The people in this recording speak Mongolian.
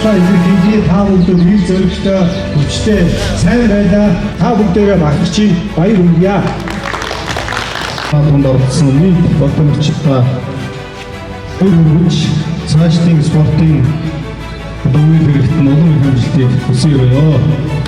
туршлага илэрхийлье. Та бүхэн ил зөрөгтэй хүчтэй сайн байлаа. Та бүгдээрээ багтчих баяр хүргье. Дунд орсон нийт бодомжтой өргөж цаашдын спортын үйл хэрэгт нь улам их хэмжлтийг хүсье.